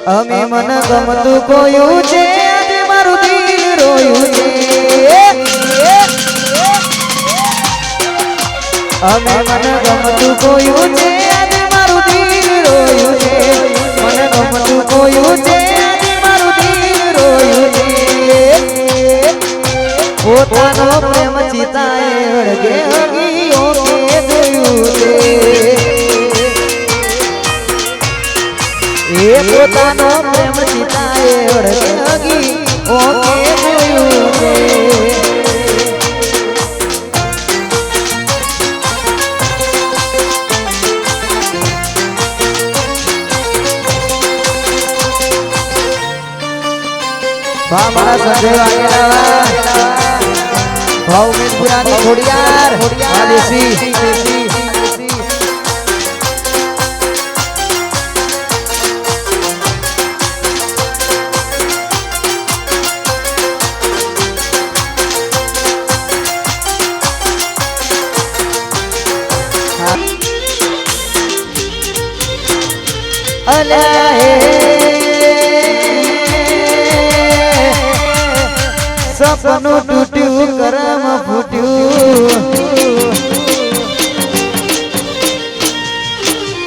અમે મન ગમતું કોયું છે આજે મારું દિલ રોયું છે અમે મન ગમતું કોયું છે આજે મારું દિલ રોયું છે મન ગમતું કોયું છે આજે મારું દિલ રોયું છે પોતાનો પ્રેમ ચિતાએ અડગે હગીઓ કે જોયું છે એ પોતાનો પ્રેમ ચિતાએ અડગે હગીઓ કે જોયું છે મારા સંજય વાગેલા ભાવ મીરપુરાની ખોડિયાર દેશી સપનું તૂટ્યું કરમ ફૂટ્યું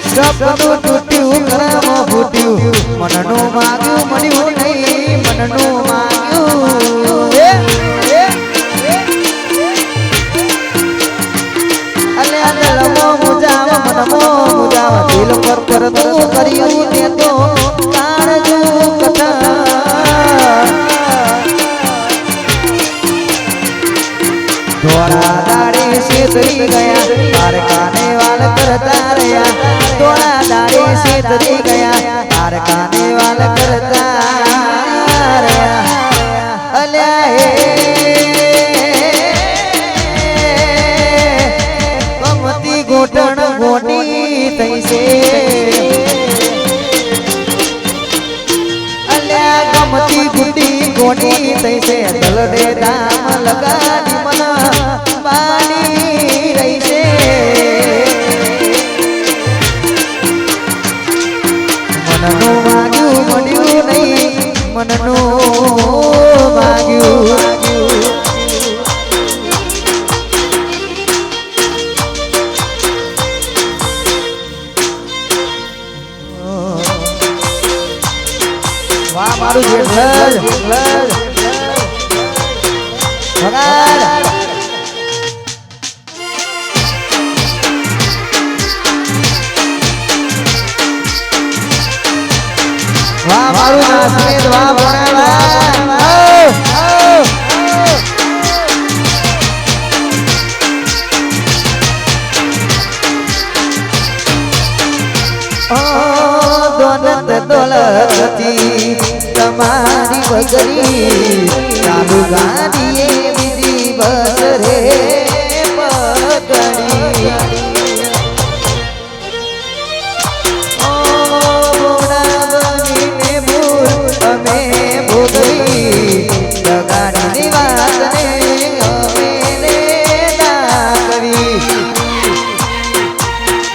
સપનું તૂટ્યું કરમ ફૂટ્યું મનનું માગ્યું મળ્યું નહીં મનનું માગ્યું અલે દિલમો મુજાવ મનમો મુજાવ દિલ પર પરતું કર્યું તે તો કાળજુ કથા થોડા દાડે શેતરી ગયા તાર કાને વાલ કરતા રહ્યા થોડા દાડે શેતરી ગયા તાર કાને વાલ કરતા રહ્યા અલ્યા હે ગમતી ગોટણ ગોટી થઈ છે અલ્યા ગમતી ગુડી ગોટી થઈ છે દલડે દામ લગાડી પાણી રહી છે મનનું માગ્યું મળ્યું નહીં મનનું માગ્યું વાહ મારું જેઠલ ભગાડ વાહ મારું નાસમેદ વાહ ભણાવા દોલત દોલતથી તમારી બગડી ચાલુ ગાડીએ બીજી બસ રે પકડી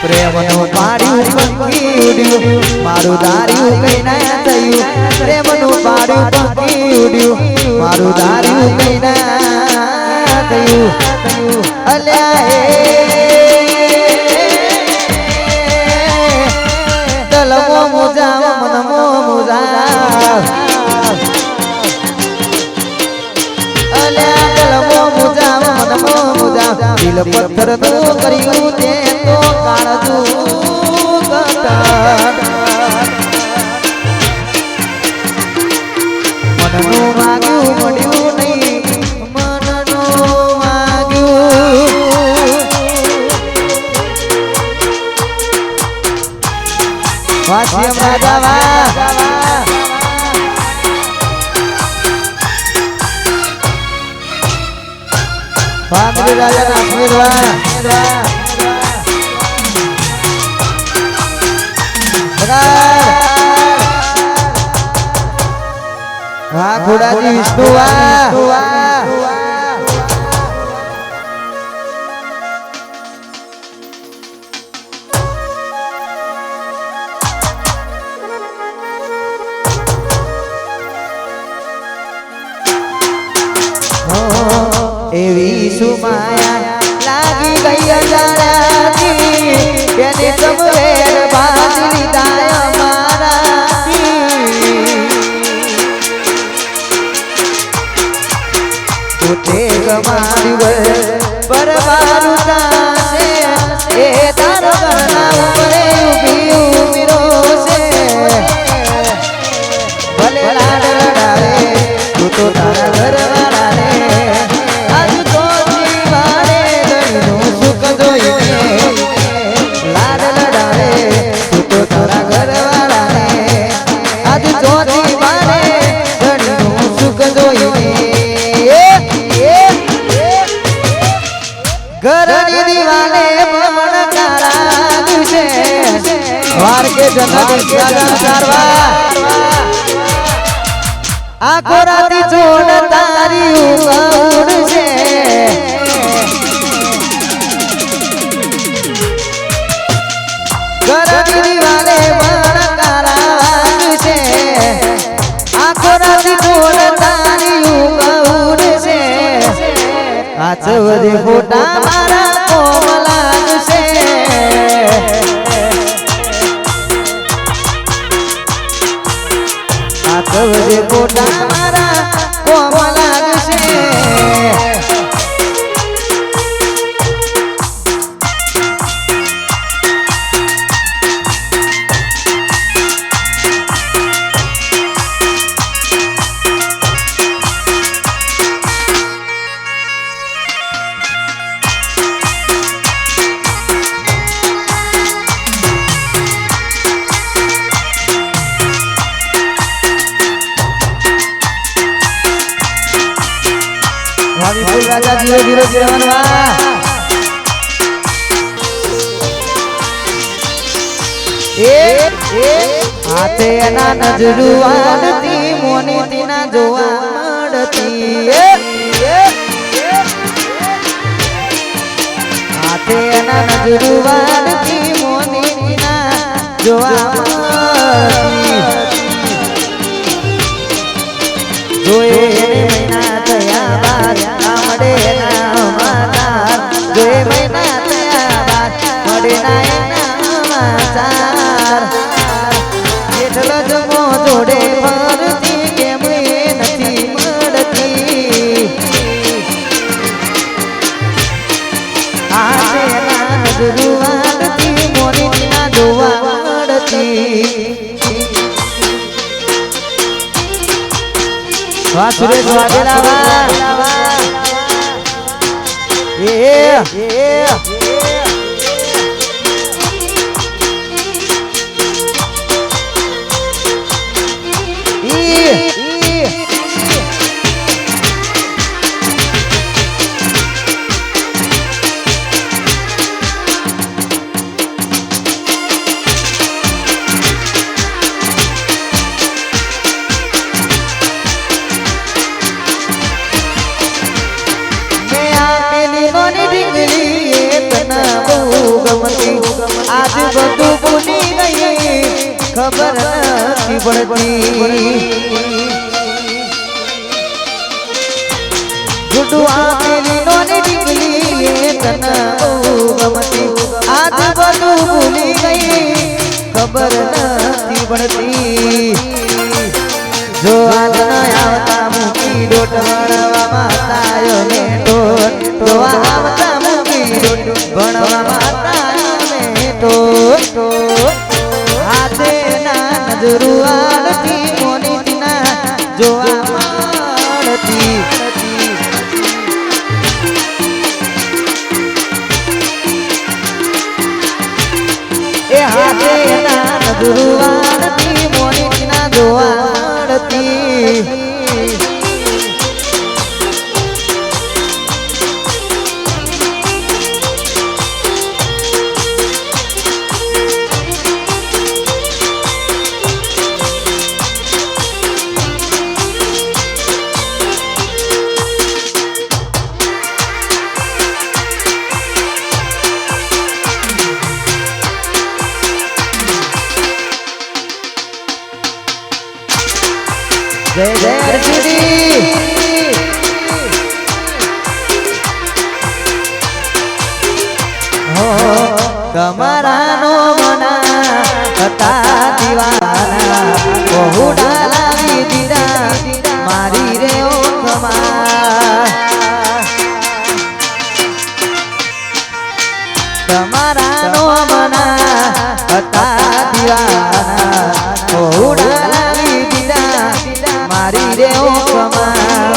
પ્રેમનું પાડ્યું પંખી ઉડ્યું મારું દાર્યું કઈ ના થયું પ્રેમનું પાડ્યું પંખી ઉડ્યું મારું દાર્યું કઈ ના થયું અલ્યા હે દલમો મુજાવ મનમો મુજાવ અલ્યા દલમો મુજાવ મનમો મુજાવ દિલ પથ્થર નું કર્યું તે તો કાળજુ મનનું માગ્યું મળ્યું નહીં મનનું માગ્યું વાસ્યમ રાજા વાહ વાહ રાજા નાસમીર વાહ વાહ ખોડાજી વિષ્ણુ વાહ એવી સુમાયા લાગી ગઈ અજાણાથી એને સમવેર બાજી લીધા અમારાથી પોતે ગમાવ્યું પરવાનું તાશે એ તારો ઘરના ઉપરે ઊભી ઉમીરો છે ભલે લાડ લડાવે તું તો તારા ઘરવાળાને આજ તો જીવાડે દહીંનું સુખ જોઈને લાડ લડાવે તું તો તારા ઘરવાળાને આજ તો જીવાડે દહીંનું સુખ જોઈને ઘરની દિવાલે પણ કાળા છે વાર કે જનક સાગર સારવા આખો રાતી જોડ તારી ઉડ છે ઘરની દિવાલે પણ કાળા છે આખો રાતી જોડ તારી ઉડ છે આચવદે ફોટા મારા કોમલાગ છે આચવદે ફોટા મારા કોમલાગ છે રાજા જીરો જીરો જીરવનવા હાથે એના નજરુવાનથી મોની તીના જોવા મળતી હાથે એના નજરુવાનથી મોની તીના જોવા મળતી જોએ મહિના થયા બાદ મળે ના માતા જોએ મહિના થયા બાદ મળે ના સમાચાર એટલો જમો જોડે ફરતી કેમ નથી મળતી આજે ના નજરુવાનથી મોની ના જોવા મળતી વાહ સુરેશ વાઘેલા વાહ आज બધું ભૂલી ગઈ ખબર નથી પડતી ગુડુ આપેલી નોની ડીંગલી એ તને બહુ ગમતી આજ બધું ભૂલી ગઈ ખબર નથી પડતી જો આજ ન આવતા મૂકી ડોટ ભણવામાં તાયો ને ડોટ તો આવતા મૂકી ડોટ ભણવામાં તો હાથે ના નજરુવાનથી મોની તીના જોવા મળતી એ હાથે ના નજરુવાનથી મોની તીના જોવા મળતી જય જય હરસિદ્ધિ તમારાનો મના હતા દીવાના બહુ ડાલાવી દીધા મારી રે ઓખમાં તમારાનો મના હતા દીવાના બહુ ડાલાવી દીધા મારી રે ઓખમાં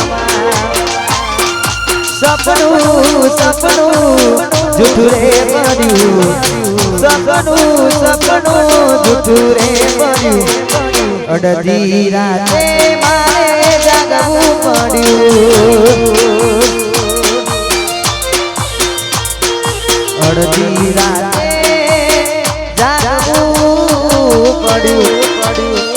સપનું સપનું જૂઠું રે પડ્યું સપનું સપનું જૂઠું રે પડ્યું અડધી રાતે મારે જાગવું પડ્યું અડધી